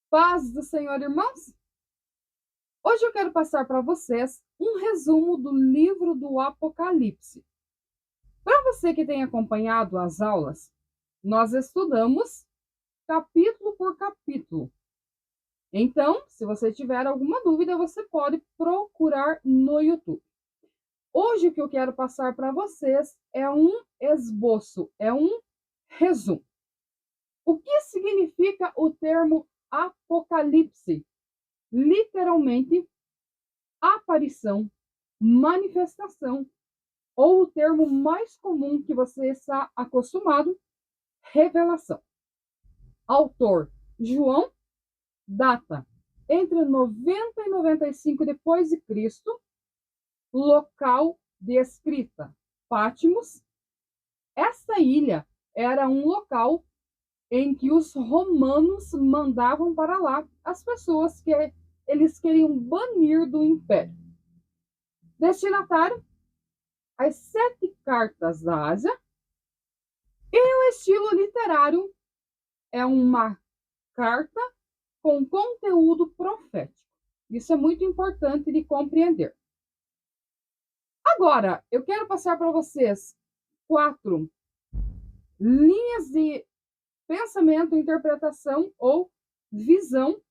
Paz do Senhor, irmãos. Hoje eu quero passar para vocês um resumo do livro do Apocalipse. Para você que tem acompanhado as aulas, nós estudamos capítulo por capítulo. Então, se você tiver alguma dúvida, você pode procurar no YouTube. Hoje o que eu quero passar para vocês é um esboço, é um resumo. O que significa o termo Apocalipse? Literalmente, aparição, manifestação, ou o termo mais comum que você está acostumado, revelação. Autor, João, data entre 90 e 95 depois de Cristo, local de escrita, Patmos. Essa ilha era um local em que os romanos mandavam para lá as pessoas que eles queriam banir do império. Destinatário, as 7 cartas da Ásia. E o estilo literário é uma carta com conteúdo profético. Isso é muito importante de compreender. Agora, eu quero passar para vocês 4 linhas de pensamento, interpretação ou visão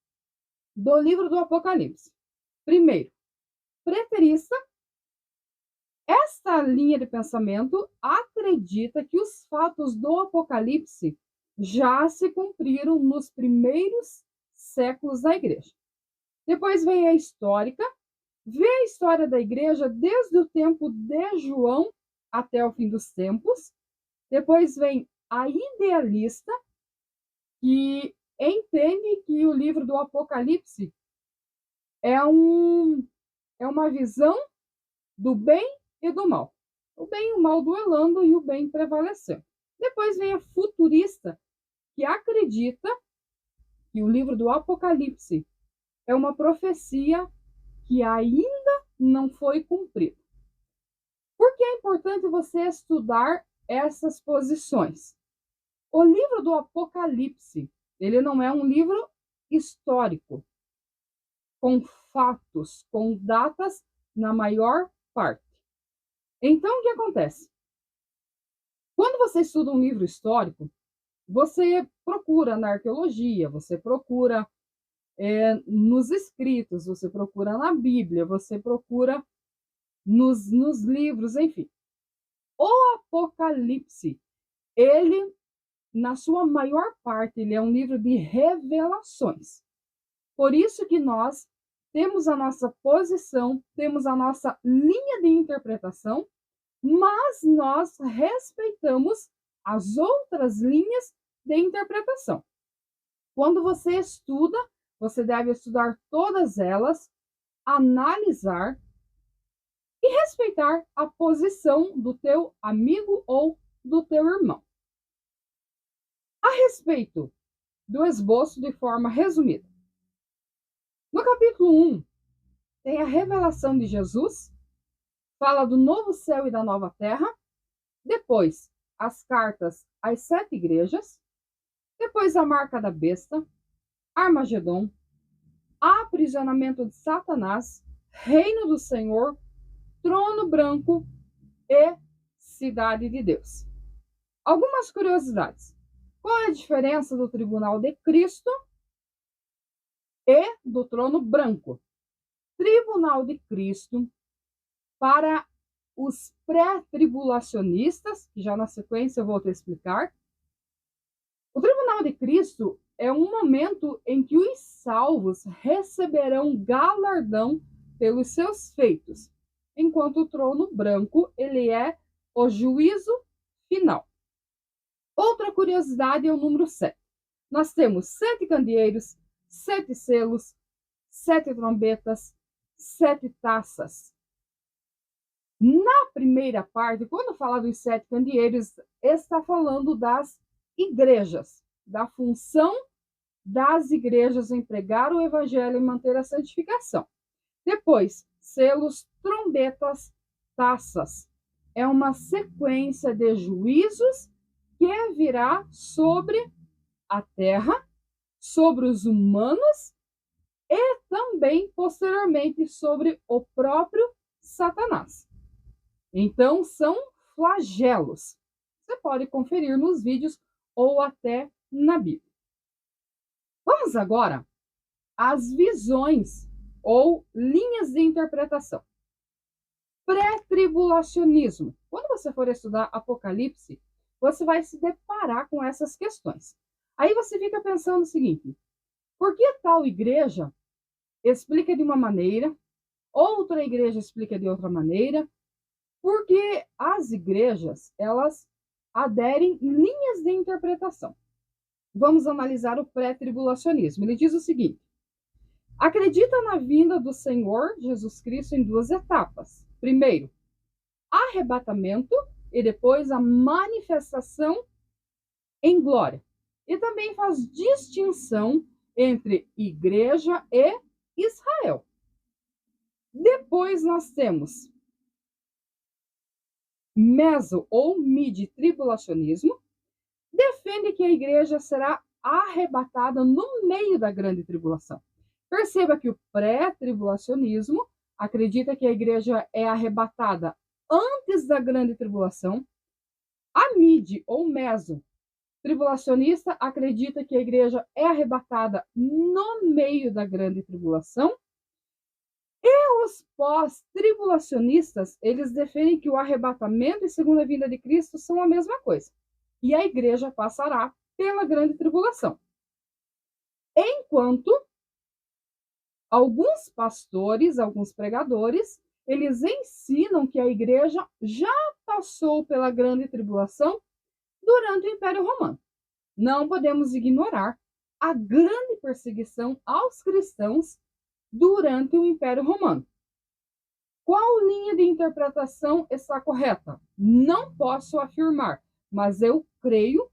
do livro do Apocalipse. Primeiro, preterista. Esta linha de pensamento acredita que os fatos do Apocalipse já se cumpriram nos primeiros séculos da igreja. Depois vem a histórica, vê a história da igreja desde o tempo de João até o fim dos tempos. Depois vem a idealista, que entende que o livro do Apocalipse é uma visão do bem e do mal. O bem e o mal duelando e o bem prevalecendo. Depois vem a futurista, que acredita que o livro do Apocalipse é uma profecia que ainda não foi cumprida. Por que é importante você estudar essas posições? O livro do Apocalipse, ele não é um livro histórico, com fatos, com datas na maior parte. Então, o que acontece? Quando você estuda um livro histórico, você procura na arqueologia, você procura nos escritos, você procura na Bíblia, você procura nos livros, enfim. O Apocalipse, ele, na sua maior parte, ele é um livro de revelações. Por isso que nós temos a nossa posição, temos a nossa linha de interpretação, mas nós respeitamos as outras linhas de interpretação. Quando você estuda, você deve estudar todas elas, analisar e respeitar a posição do teu amigo ou do teu irmão. A respeito do esboço de forma resumida. No capítulo 1, tem a revelação de Jesus, fala do novo céu e da nova terra. Depois, as cartas às 7 igrejas. Depois, a marca da besta, Armagedon, aprisionamento de Satanás, reino do Senhor, trono branco e cidade de Deus. Algumas curiosidades. Qual é a diferença do tribunal de Cristo e do trono branco? Tribunal de Cristo, para os pré-tribulacionistas, que já na sequência eu vou te explicar. O tribunal de Cristo é um momento em que os salvos receberão galardão pelos seus feitos, enquanto o trono branco, ele é o juízo final. Outra curiosidade é o número 7. Nós temos 7 candeeiros, 7 selos, 7 trombetas, 7 taças. Na primeira parte, quando fala dos 7 candeeiros, está falando das igrejas, da função das igrejas em pregar o evangelho e manter a santificação. Depois, selos, trombetas, taças. É uma sequência de juízos que virá sobre a terra sobre os humanos e também, posteriormente, sobre o próprio Satanás. Então, são flagelos. Você pode conferir nos vídeos ou até na Bíblia. Vamos agora às visões ou linhas de interpretação. Pré-tribulacionismo. Quando você for estudar Apocalipse, você vai se deparar com essas questões. Aí você fica pensando o seguinte: por que tal igreja explica de uma maneira, outra igreja explica de outra maneira? Porque as igrejas, elas aderem linhas de interpretação. Vamos analisar o pré-tribulacionismo. Ele diz o seguinte: acredita na vinda do Senhor Jesus Cristo em duas etapas. Primeiro, arrebatamento e depois a manifestação em glória. E também faz distinção entre igreja e Israel. Depois nós temos meso ou midi-tribulacionismo, defende que a igreja será arrebatada no meio da grande tribulação. Perceba que o pré-tribulacionismo acredita que a igreja é arrebatada antes da grande tribulação. A midi ou meso tribulacionista acredita que a igreja é arrebatada no meio da grande tribulação. E os pós-tribulacionistas, eles defendem que o arrebatamento e segunda vinda de Cristo são a mesma coisa. E a igreja passará pela grande tribulação. Enquanto alguns pastores, alguns pregadores, eles ensinam que a igreja já passou pela grande tribulação durante o Império Romano. Não podemos ignorar a grande perseguição aos cristãos durante o Império Romano. Qual linha de interpretação está correta? Não posso afirmar, mas eu creio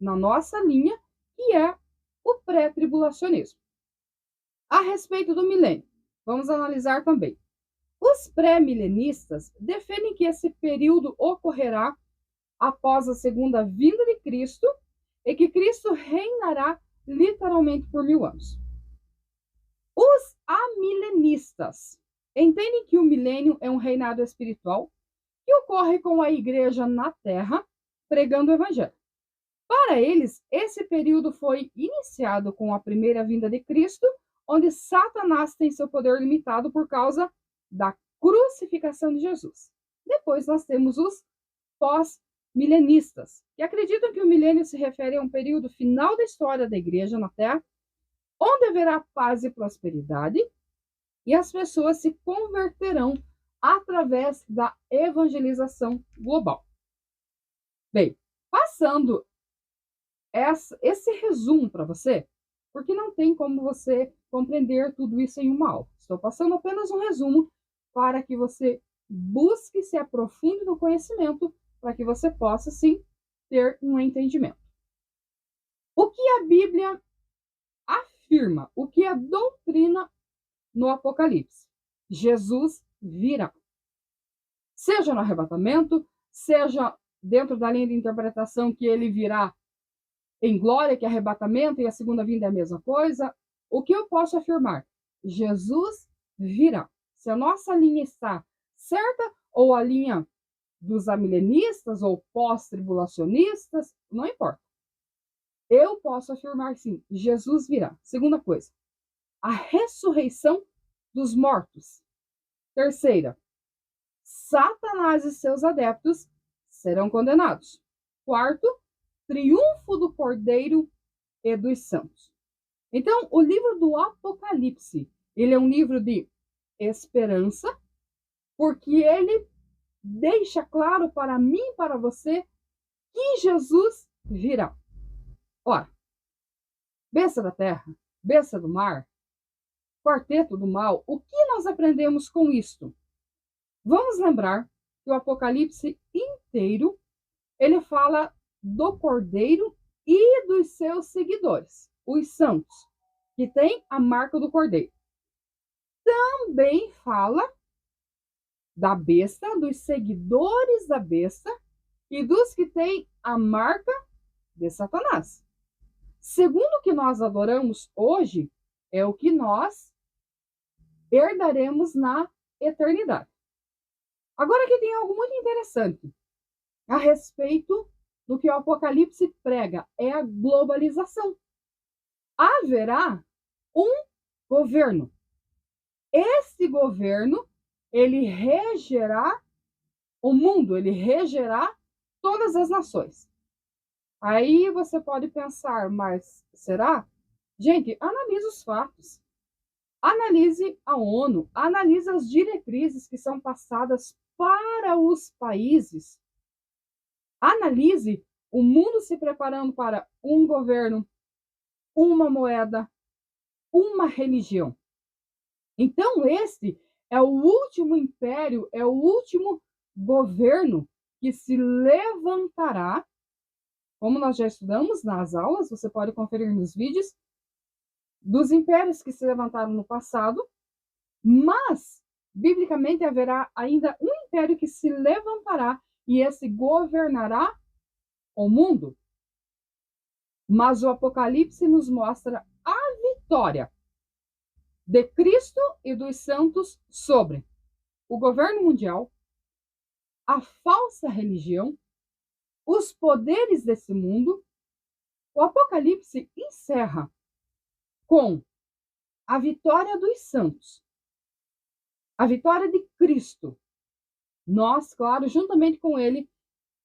na nossa linha, que é o pré-tribulacionismo. A respeito do milênio, vamos analisar também. Os pré-milenistas defendem que esse período ocorrerá após a segunda vinda de Cristo e que Cristo reinará literalmente por 1000 anos. Os amilenistas entendem que o milênio é um reinado espiritual que ocorre com a igreja na terra, pregando o evangelho. Para eles, esse período foi iniciado com a primeira vinda de Cristo, onde Satanás tem seu poder limitado por causa da crucificação de Jesus. Depois nós temos os pós-milenistas, que acreditam que o milênio se refere a um período final da história da igreja na terra, onde haverá paz e prosperidade, e as pessoas se converterão através da evangelização global. Bem, passando esse resumo para você, porque não tem como você compreender tudo isso em uma aula. Estou passando apenas um resumo para que você busque se aprofunde no conhecimento, para que você possa, sim, ter um entendimento. O que a Bíblia afirma, o que a doutrina no Apocalipse? Jesus virá. Seja no arrebatamento, seja dentro da linha de interpretação que ele virá em glória, que arrebatamento e a segunda vinda é a mesma coisa. O que eu posso afirmar? Jesus virá. Se a nossa linha está certa, ou a linha dos amilenistas ou pós-tribulacionistas, não importa. Eu posso afirmar sim, Jesus virá. Segunda coisa, a ressurreição dos mortos. Terceira, Satanás e seus adeptos serão condenados. Quarto, triunfo do Cordeiro e dos santos. Então, o livro do Apocalipse, ele é um livro de esperança, porque ele deixa claro para mim e para você que Jesus virá. Ora, besta da terra, besta do mar, quarteto do mal, o que nós aprendemos com isto? Vamos lembrar que o Apocalipse inteiro, ele fala do Cordeiro e dos seus seguidores, os santos, que têm a marca do Cordeiro. Também fala da besta, dos seguidores da besta e dos que têm a marca de Satanás. segundo o que nós adoramos hoje, é o que nós herdaremos na eternidade. Agora aqui tem algo muito interessante a respeito do que o Apocalipse prega, é a globalização. Haverá um governo. Esse governo, ele regerá o mundo, ele regerá todas as nações. Aí você pode pensar, mas será? Gente, analise os fatos. Analise a ONU, analise as diretrizes que são passadas para os países. Analise o mundo se preparando para um governo, uma moeda, uma religião. Então, esse é o último império, é o último governo que se levantará, como nós já estudamos nas aulas, você pode conferir nos vídeos, dos impérios que se levantaram no passado, mas, biblicamente, haverá ainda um império que se levantará e esse governará o mundo. Mas o Apocalipse nos mostra a vitória de Cristo e dos santos sobre o governo mundial, a falsa religião, os poderes desse mundo. O Apocalipse encerra com a vitória dos santos, a vitória de Cristo. Nós, claro, juntamente com ele,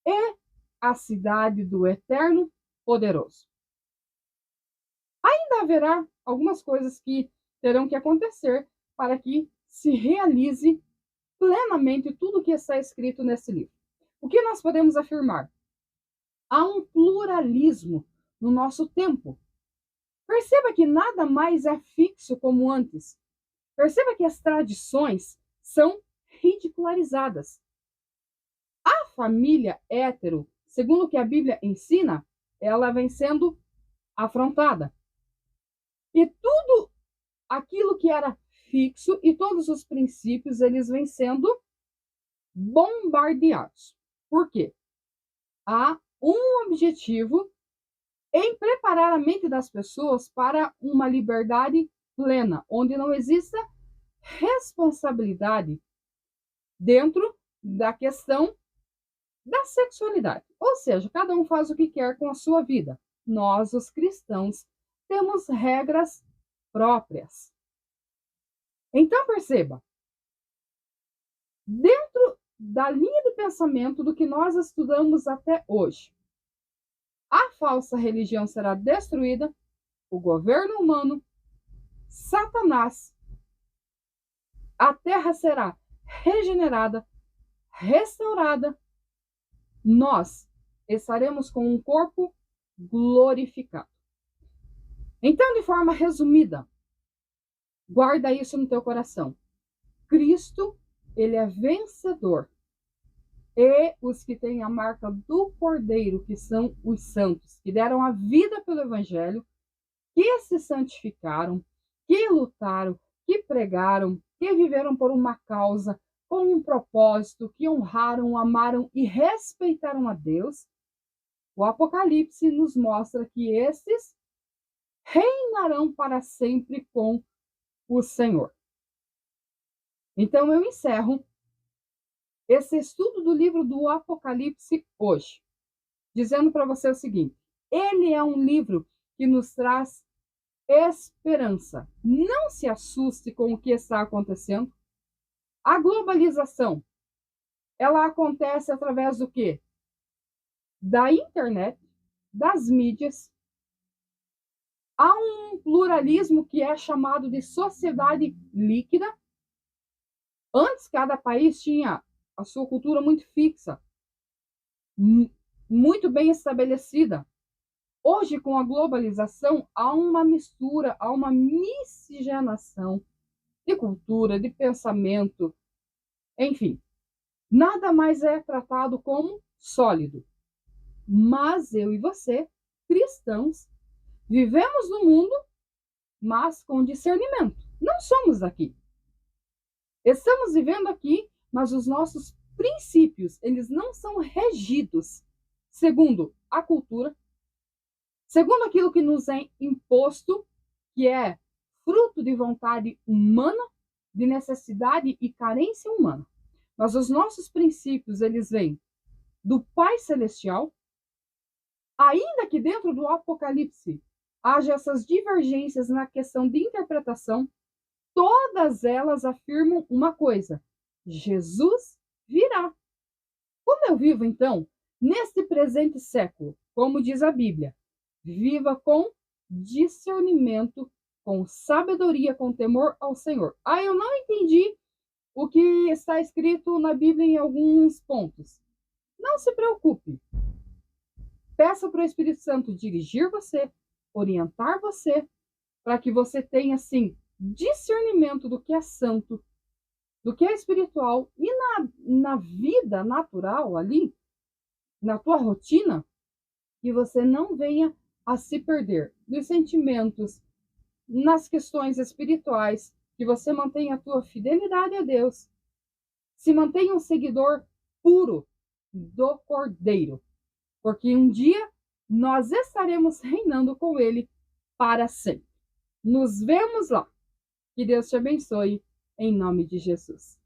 e a cidade do Eterno Poderoso. Ainda haverá algumas coisas que terão que acontecer para que se realize plenamente tudo o que está escrito nesse livro. O que nós podemos afirmar? Há um pluralismo no nosso tempo. Perceba que nada mais é fixo como antes. Perceba que as tradições são ridicularizadas. A família hétero, segundo o que a Bíblia ensina, ela vem sendo afrontada. E tudo aquilo que era fixo e todos os princípios, eles vêm sendo bombardeados. Por quê? Há um objetivo em preparar a mente das pessoas para uma liberdade plena, onde não exista responsabilidade dentro da questão da sexualidade. Ou seja, cada um faz o que quer com a sua vida. Nós, os cristãos, temos regras próprias. Então, perceba, dentro da linha de pensamento do que nós estudamos até hoje, a falsa religião será destruída, o governo humano, Satanás, a terra será regenerada, restaurada, nós estaremos com um corpo glorificado. Então, de forma resumida, guarda isso no teu coração. Cristo, ele é vencedor. E os que têm a marca do Cordeiro, que são os santos, que deram a vida pelo Evangelho, que se santificaram, que lutaram, que pregaram, que viveram por uma causa, com um propósito, que honraram, amaram e respeitaram a Deus, o Apocalipse nos mostra que esses reinarão para sempre com o Senhor. Então eu encerro esse estudo do livro do Apocalipse hoje, dizendo para você o seguinte: ele é um livro que nos traz esperança. Não se assuste com o que está acontecendo. A globalização, ela acontece através do quê? Da internet, das mídias. Há um pluralismo que é chamado de sociedade líquida. Antes, cada país tinha a sua cultura muito fixa, muito bem estabelecida. Hoje, com a globalização, há uma mistura, há uma miscigenação de cultura, de pensamento, enfim. Nada mais é tratado como sólido. Mas eu e você, cristãos, vivemos no mundo, mas com discernimento. Não somos daqui. Estamos vivendo aqui, mas os nossos princípios, eles não são regidos segundo a cultura, segundo aquilo que nos é imposto, que é fruto de vontade humana, de necessidade e carência humana. Mas os nossos princípios, eles vêm do Pai Celestial, ainda que dentro do Apocalipse haja essas divergências na questão de interpretação, todas elas afirmam uma coisa: Jesus virá. Como eu vivo, então, neste presente século? Como diz a Bíblia, viva com discernimento, com sabedoria, com temor ao Senhor. Eu não entendi o que está escrito na Bíblia em alguns pontos. Não se preocupe. Peça para o Espírito Santo dirigir você, orientar você, para que você tenha, assim, discernimento do que é santo, do que é espiritual, e na vida natural ali, na tua rotina, que você não venha a se perder dos sentimentos, nas questões espirituais, que você mantenha a tua fidelidade a Deus, se mantenha um seguidor puro do Cordeiro, porque um dia nós estaremos reinando com Ele para sempre. Nos vemos lá. Que Deus te abençoe, em nome de Jesus.